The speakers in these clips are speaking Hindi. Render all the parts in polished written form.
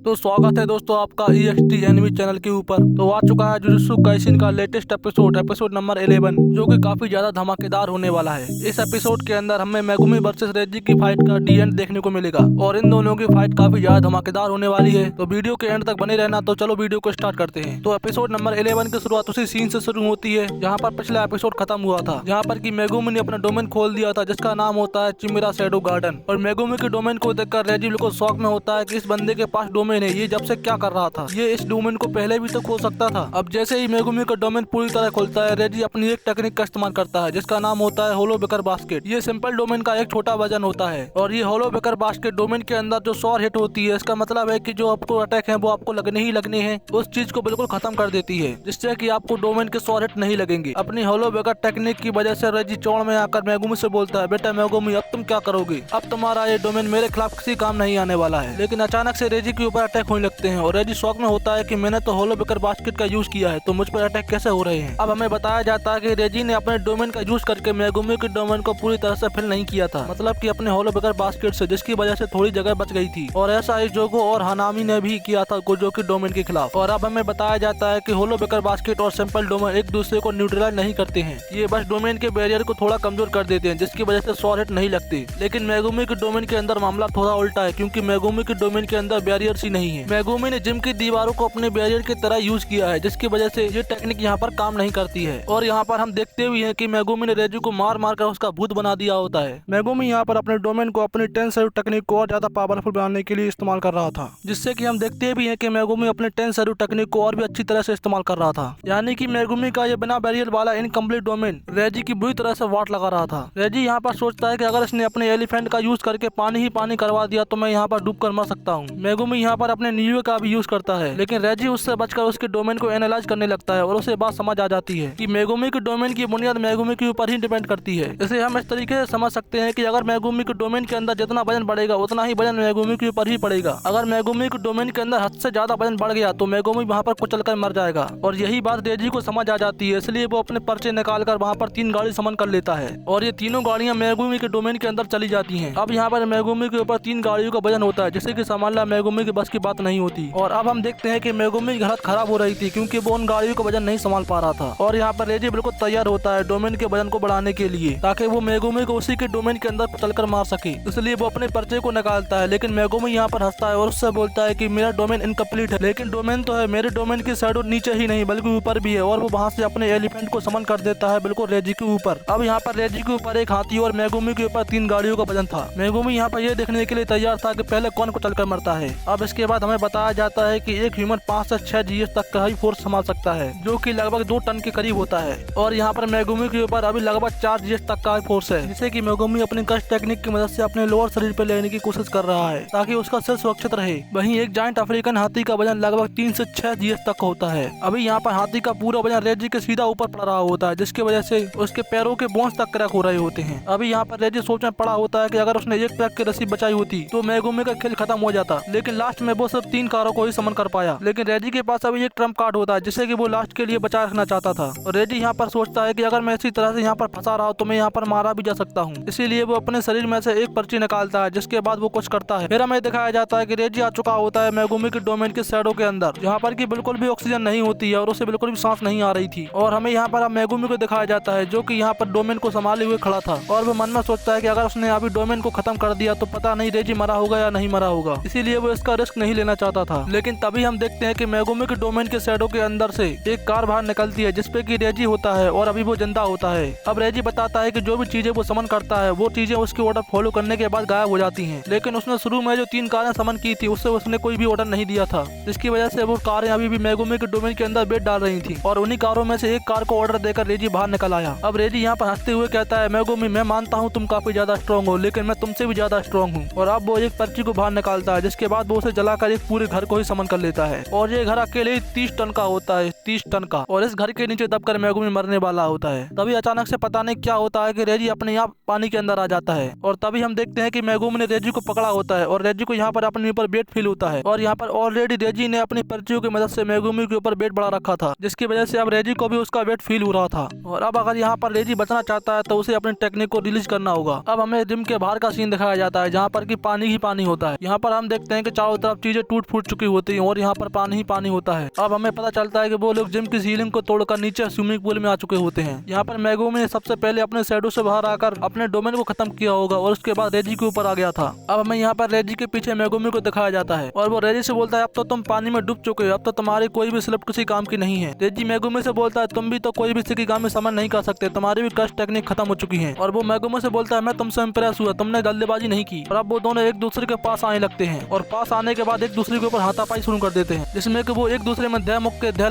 तो स्वागत है दोस्तों आपका EXT एनिमी चैनल के ऊपर। तो आ चुका है जुजुत्सु काइसेन का लेटेस्ट एपिसोड नंबर 11, जो कि काफी ज्यादा धमाकेदार होने वाला है। इस एपिसोड के अंदर हमें मेगुमी वर्सेस रेजी की फाइट का डी एंड देखने को मिलेगा और इन दोनों की फाइट काफी ज्यादा धमाकेदार होने वाली है। तो वीडियो के एंड तक बने रहना। तो चलो वीडियो को स्टार्ट करते हैं। तो एपिसोड नंबर 11 की शुरुआत उसी सीन से शुरू होती है जहाँ पर पिछला एपिसोड खत्म हुआ था, जहाँ पर की मेगुमी ने अपना डोमेन खोल दिया था जिसका नाम होता है चिमिरा शैडो गार्डन। और मेगुमी के डोमेन को देखकर रेजी बिल्कुल शौक में होता है कि इस बंदे के पास डोमेन है, ये जब से क्या कर रहा था, ये इस डोमेन को पहले भी तो खोल सकता था। अब जैसे ही मेगुमी का डोमेन पूरी तरह खुलता है, रेजी अपनी एक टेक्निक का इस्तेमाल करता है जिसका नाम होता है होलो बेकर बास्केट। ये सिंपल डोमेन का एक छोटा वर्जन होता है और ये होलो बेकर बास्केट डोमेन के अंदर जो शॉर हिट होती है, इसका मतलब है कि जो आपको अटैक है वो आपको लगने ही लगने हैं, उस चीज को बिल्कुल खत्म कर देती है, जिससे कि आपको डोमेन के शॉर हिट नहीं लगेंगे। अपनी होलो बेकर टेक्निक की वजह से रेजी चौड़ में आकर मेगुमी से बोलता है, बेटा मेगुमी अब तुम क्या करोगे, अब तुम्हारा ये डोमेन मेरे खिलाफ किसी काम नहीं आने वाला है। लेकिन अचानक से रेजी के ऊपर अटैक होने लगते हैं और रेजी शौक में होता है कि मैंने तो होलो बेकर बास्केट का यूज किया है, तो मुझ पर अटैक कैसे हो रहे हैं। अब हमें बताया जाता है कि रेजी ने अपने डोमेन का यूज करके मेगुमी के डोमेन को पूरी तरह से फिल नहीं किया था, मतलब कि अपने होलो बेकर बास्केट से, जिसकी वजह से थोड़ी जगह बच गई थी। और ऐसा ही जोगो और हनामी ने भी किया था गोजो के डोमेन के खिलाफ। और अब हमें बताया जाता है कि होलो बेकर बास्केट और सिंपल डोमेन एक दूसरे को न्यूट्रलाइज नहीं करते हैं, ये बस डोमेन के बैरियर को थोड़ा कमजोर कर देते हैं, जिसकी वजह से शॉर हिट नहीं लगते। लेकिन मेगुमी के डोमेन के अंदर मामला थोड़ा उल्टा है, क्योंकि मेगुमी के डोमेन के अंदर बैरियर ही नहीं है। मेगुमी ने जिम की दीवारों को अपने बैरियर की तरह यूज किया है, जिसकी वजह से ये टेक्निक यहाँ पर काम नहीं करती है। और यहाँ पर हम देखते भी हैं कि मेगुमी ने रेजी को मार मार कर उसका भूत बना दिया होता है। मेगुमी यहाँ पर अपने डोमेन को अपनी 10 सैल्यूट टेक्निक को और ज्यादा पावरफुल बनाने के लिए इस्तेमाल कर रहा था, जिससे कि हम देखते भी हैं कि मेगुमी अपने 10 सैल्यूट टेक्निक को और भी अच्छी तरह से इस्तेमाल कर रहा था। यानी कि मेगुमी का ये बिना बैरियर वाला इनकम्प्लीट डोमेन रेजी की बुरी तरह से वाट लगा रहा था। रेजी यहाँ पर सोचता है कि अगर इसने अपने एलिफेंट का यूज करके पानी ही पानी करवा दिया तो मैं यहाँ पर डूब कर मर सकता हूँ। मेगुमी यहाँ पर अपने न्यूए का भी यूज करता है, लेकिन रेजी उससे बचकर उसके डोमेन को एनालाइज करने लगता है और उसे बात समझ आ जाती है कि मेगुमी के डोमेन की बुनियाद मेगुमी के ऊपर ही डिपेंड करती है। इसे हम इस तरीके से समझ सकते हैं कि अगर मेगुमी के डोमेन के अंदर जितना वजन बढ़ेगा उतना ही वजन मेगुमी के ऊपर ही पड़ेगा। अगर मेगुमी के डोमेन के अंदर हद से ज्यादा वजन बढ़ गया तो मेगुमी वहाँ पर कुचल कर मर जाएगा। और यही बात रेजी को समझ आ जाती है, इसलिए वो अपने पर्चे निकाल कर वहाँ पर 3 गाड़ी समन कर लेता है और ये तीनों गाड़ियाँ मेगुमी के डोमेन के अंदर चली जाती हैं। अब यहाँ पर मेगुमी के ऊपर 3 गाड़ियों का वजन होता है, जिससे कि संभालना मेगुमी के बस की बात नहीं होती। और अब हम देखते हैं कि मेगुमी की हालत खराब हो रही थी, क्योंकि वो उन गाड़ियों का वजन नहीं संभाल पा रहा था। और यहाँ पर रेजी बिल्कुल तैयार होता है डोमेन के वजन को बढ़ाने के लिए, ताकि वो मेगुमी को उसी के डोमेन के अंदर चलकर मार सके। इसलिए वो अपने पर्चे को निकालता है, लेकिन मेगुमी यहाँ पर हंसता है और उससे बोलता है कि मेरा डोमेन इनकम्प्लीट है। लेकिन डोमेन तो है, मेरे डोमेन की शैडो नीचे ही नहीं बल्कि ऊपर भी है। और वो वहाँ से अपने एलिफेंट को समन कर देता है बिल्कुल रेजी के ऊपर। अब यहाँ पर रेजी के ऊपर एक हाथी और मेगुमी के ऊपर 3 गाड़ियों का वजन था। मेगुमी यहाँ पर ये देखने के लिए तैयार था कि पहले कौन को चलकर मरता है। अब इसके बाद हमें बताया जाता है कि एक ह्यूमन 5 से 6 GS तक का ही फोर्स संभाल सकता है, जो कि लगभग 2 टन के करीब होता है। और यहाँ पर मेगुमी के ऊपर अभी लगभग 4 GS तक का फोर्स है, जिसे कि मेगुमी अपनी कस्ट टेक्निक की मदद से अपने लोअर शरीर पर लेने की कोशिश कर रहा है, ताकि उसका सिर सुरक्षित रहे। वहीं एक जायंट अफ्रीकन हाथी का वजन लगभग 3 से 6 GS तक होता है। अभी यहाँ पर हाथी का पूरा वजन रेजी के सीधा ऊपर पड़ रहा होता है, जिसकी वजह से उसके पैरों के बोन्स तक क्रैक हो रहे होते हैं। अभी यहाँ पर रेजी सोच में पड़ा होता है कि अगर उसने एक ट्रक की रस्सी बचाई होती तो मेगुमी का खेल खत्म हो जाता, लेकिन लास्ट में वो सिर्फ 3 कारों को ही समन कर पाया। लेकिन रेजी के पास अभी एक ट्रम्प कार्ड होता है, जिसे कि वो लास्ट के लिए बचा रखना चाहता था। और रेजी यहाँ पर सोचता है कि अगर मैं इसी तरह से यहाँ पर फंसा रहा हूँ तो मैं यहाँ पर मारा भी जा सकता हूँ। इसीलिए वो अपने शरीर में से एक पर्ची निकालता है, जिसके बाद वो कुछ करता है। फिर हमें दिखाया जाता है कि रेजी आ चुका होता है मेगुमी के डोमेन के शैडो के अंदर, जहाँ पर की बिल्कुल भी ऑक्सीजन नहीं होती है और उसे बिल्कुल भी सांस नहीं आ रही थी। और हमें यहाँ पर मेगुमी को दिखाया जाता है, जो कि यहाँ पर डोमेन को संभाले हुए खड़ा था। और वो मन में सोचता है कि अगर उसने अभी डोमेन को खत्म कर दिया तो पता नहीं रेजी मरा होगा या नहीं मरा होगा, इसीलिए वो इसका रिस्क नहीं लेना चाहता था। लेकिन तभी हम देखते हैं कि मेगुमी के डोमेन के शैडो के अंदर से एक कार बाहर निकलती है, जिसपे कि रेजी होता है और अभी वो जिंदा होता है। अब रेजी बताता है कि जो भी चीजें वो समन करता है वो चीजें उसके ऑर्डर फॉलो करने के बाद गायब हो जाती हैं। लेकिन उसने शुरू में जो 3 कारें समन की थी उससे उसने कोई भी ऑर्डर नहीं दिया था, जिसकी वजह से वो कारें अभी भी मेगुमी के डोमेन के अंदर बेट डाल रही थी। और उन्हीं कारों में से एक कार को ऑर्डर देकर रेजी बाहर निकल आया। अब रेजी यहाँ पर हंसते हुए कहता है, मेगुमी मैं मानता हूँ तुम काफी ज्यादा स्ट्रॉन्ग हो, लेकिन मैं तुमसे भी ज्यादा स्ट्रॉन्ग हूँ। और अब वो एक पर्ची को बाहर निकालता है, जिसके बाद वो उसे जलाकर एक पूरे घर को ही समन कर लेता है। और ये घर अकेले ही 30 टन का होता है। 30 टन का, और इस घर के नीचे दबकर मेगुमी मरने वाला होता है। तभी अचानक से पता नहीं क्या होता है कि रेजी अपने आप पानी के अंदर आ जाता है, और तभी हम देखते हैं कि मेगुमी ने रेजी को पकड़ा होता है और रेजी को यहाँ पर अपने ऊपर वेट फील होता है। और यहाँ पर ऑलरेडी रेजी ने अपनी पर्चियों की मदद से मेगुमी के ऊपर वेट बढ़ा रखा था, जिसकी वजह से अब रेजी को भी उसका वेट फील हो रहा था। और अब अगर यहाँ पर रेजी बचना चाहता है तो उसे अपनी टेक्निक को रिलीज करना होगा। अब हमें जिम के बाहर का सीन दिखाया जाता है जहाँ पर कि पानी ही पानी होता है। यहाँ पर हम देखते हैं कि चारों तरफ चीजें टूट फूट चुकी होती हैं और यहाँ पर पानी ही पानी होता है। अब हमें पता चलता है कि वो लोग जिम की सीलिंग को तोड़कर नीचे स्विमिंग पूल में आ चुके होते हैं। यहाँ पर मेगुमी ने सबसे पहले अपने शैडो से बाहर आकर अपने डोमेन को खत्म किया होगा और उसके बाद रेजी के ऊपर आ गया था। अब हमें यहाँ पर रेजी के पीछे मेगुमी को दिखाया जाता है और वो रेजी से बोलता है अब तो तुम पानी में डूब चुके हो, अब तो तुम्हारी कोई भी स्लिप किसी काम की नहीं है। रेजी मेगुमी से बोलता है तुम भी तो कोई भी किसी काम में समझ नहीं कर सकते, तुम्हारी भी कस्ट टेक्निक खत्म हो चुकी है। और वो मेगुमी से बोलता है मैं तुमसे इम्प्रेस हुआ, तुमने जल्दबाजी नहीं की। और अब वो दोनों एक दूसरे के पास आने लगते हैं और पास आने के बाद एक दूसरे के ऊपर हाथापाई शुरू कर देते हैं, जिसमें कि वो एक दूसरे में दे मुक्के दे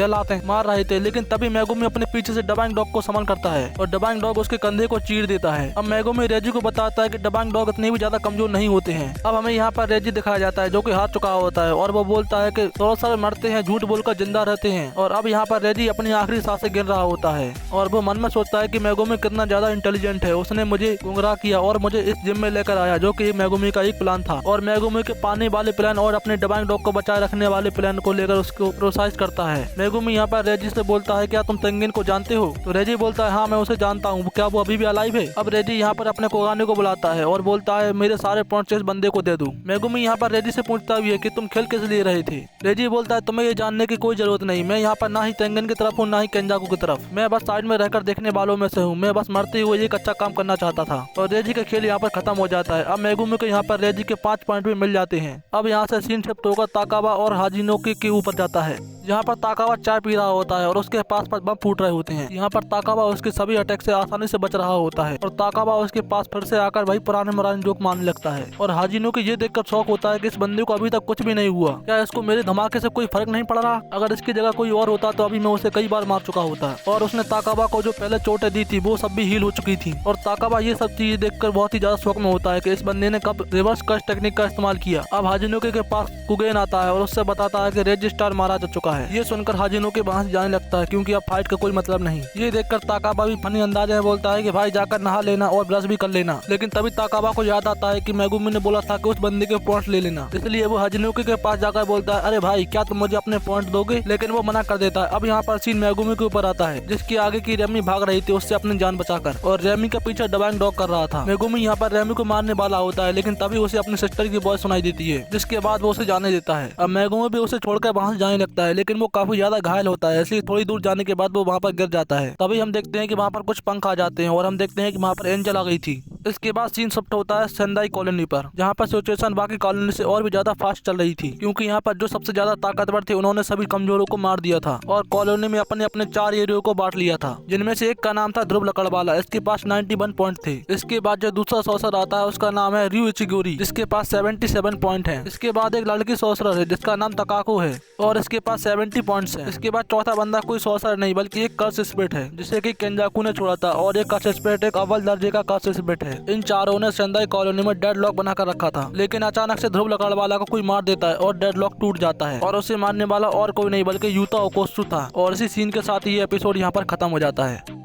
लाते मार रहे थे। लेकिन तभी मेगुमी अपने पीछे से डबांग डॉग को समन करता है और डबांग डॉग उसके कंधे को चीर देता है। अब मेगुमी रेजी को बताता है कि डबांग डॉग इतने भी ज्यादा कमजोर नहीं होते हैं। अब हमें यहाँ पर रेजी दिखाया जाता है जो कि हार चुका होता है और वो बोलता है कि थोड़ा सा मरते हैं, झूठ बोलकर जिंदा रहते हैं। और अब यहाँ पर रेजी अपनी आखिरी सांसें गिन रहा होता है और वो मन में सोचता है कि मेगुमी कितना ज्यादा इंटेलिजेंट है, उसने मुझे गुमराह किया और मुझे इस जिम में लेकर आया, जो कि मेगुमी का एक प्लान था। और मेगुमी के पानी वाले प्लान और अपने डबांग डॉग को बचाए रखने वाले प्लान को लेकर उसको प्रोत्साहित करता है। मेगुमी यहाँ पर रेजी से बोलता है क्या तुम तेंगिन को जानते हो? तो रेजी बोलता है हाँ मैं उसे जानता हूँ, क्या वो अभी भी अलाइव है? अब रेजी यहाँ पर अपने कोगाने को बुलाता है और बोलता है मेरे सारे पॉइंट्स इस बंदे को दे दूं। मेगुमी यहाँ पर रेजी से पूछता भी है कि तुम खेल किस लिए रहे थे? रेजी बोलता है तुम्हें ये जानने की कोई जरूरत नहीं, मैं यहाँ पर ना ही तेंगिन की तरफ हूँ ना ही केंजाकू की तरफ, मैं बस साइड में रहकर देखने वालों में से हूँ, मैं बस मरते हुए एक अच्छा काम करना चाहता था। और रेजी का खेल यहाँ पर खत्म हो जाता है। अब मेगुमी को यहाँ पर रेजी के 5 पॉइंट भी मिल जाते हैं। अब यहाँ से सीन शिफ्ट होकर ताकाबा और हाजिनोकी के ऊपर जाता है। यहाँ पर ताकाबा चाय पी रहा होता है और उसके पास बम फूट रहे होते हैं। यहाँ पर ताकाबा उसके सभी अटैक से आसानी से बच रहा होता है और ताकाबा उसके पास फिर से आकर वही पुराने जोक मारने लगता है। और हाजिनोकी ये देखकर शौक होता है कि इस बंदे को अभी तक कुछ भी नहीं हुआ, क्या इसको मेरे धमाके से कोई फर्क नहीं पड़ रहा? अगर इसकी जगह कोई और होता तो अभी मैं उसे कई बार मार चुका होता। और उसने ताकाबा को जो पहले चोटें दी थी वो सब भी हील हो चुकी थी। और ताकाबा ये सब चीजें देखकर बहुत ही ज्यादा शौक में होता है कि इस बंदे ने कब रिवर्स कस्ट टेक्निक का इस्तेमाल किया। अब हाजिनोकी के पास कुगेन आता है और उससे बताता है कि रेड स्टार मारा जा चुका है। ये सुनकर हाजिनोकी वहां से जाने लगता है क्योंकि अब फाइट का कोई मतलब नहीं। ये देखकर ताकाबा भी फनी अंदाज में बोलता है कि भाई जाकर नहा लेना और ब्रश भी कर लेना। लेकिन तभी ताकाबा को याद आता है कि मेगुमी ने बोला था कि उस बंदे के पॉइंट ले लेना, इसलिए वो हाजिनोकी के पास जाकर बोलता है अरे भाई क्या तुम मुझे अपने पॉइंट दोगे? लेकिन वो मना कर देता है। अब यहाँ पर सीन मेगुमी के ऊपर आता है जिसकी आगे की रेमी भाग रही थी उससे अपनी जान बचाकर, और रेमी का पीछे डबांग डॉग कर रहा था। मेगुमी यहाँ पर रेमी को मारने वाला होता है लेकिन तभी उसे अपनी सिस्टर की वॉइस सुनाई देती है, जिसके बाद वो उसे जाने देता है। अब मेगुमी भी उसे छोड़कर वहाँ से जाने लगता है लेकिन वो काफी ज्यादा घायल होता है, इसलिए थोड़ी दूर जाने के बाद वो वहाँ पर गिर जाता है। तभी हम देखते हैं कि वहाँ पर कुछ पंख आ जाते हैं और हम देखते हैं कि वहाँ पर एंजल आ गई थी। इसके बाद सीन शिफ्ट होता है सेंदाई कॉलोनी पर, जहाँ पर सिचुएशन बाकी कॉलोनी से और भी ज्यादा फास्ट चल रही थी क्योंकि यहाँ पर जो सबसे ज्यादा ताकतवर थे उन्होंने सभी कमजोरों को मार दिया था और कॉलोनी में अपने अपने 4 एरियो को बांट लिया था, जिनमें से एक का नाम था ध्रुव लकड़वाला, इसके पास 91 पॉइंट थे। इसके बाद जो दूसरा सॉर्सर आता है उसका नाम है रयू इचिगोरी, जिसके पास 77 पॉइंट है। इसके बाद एक लड़की सॉर्सर है जिसका नाम तकाको है और इसके पास 70 पॉइंट्स है। इसके बाद चौथा बंदा कोई सॉर्सर नहीं बल्कि एक कर्स स्पिरिट है जिसे कि केंजाकू ने छोड़ा था, और एक कर्स स्पिरिट एक अव्वल दर्जे का कर्स स्पिरिट है। इन चारों ने सेंदाई कॉलोनी में डेडलॉक बनाकर रखा था, लेकिन अचानक से ध्रुव लकड़वाला को कोई मार देता है और डेडलॉक टूट जाता है और उसे मारने वाला और कोई नहीं बल्कि यूता ओकोत्सु था। और इसी सीन के साथ ये एपिसोड यहाँ पर खत्म हो जाता है।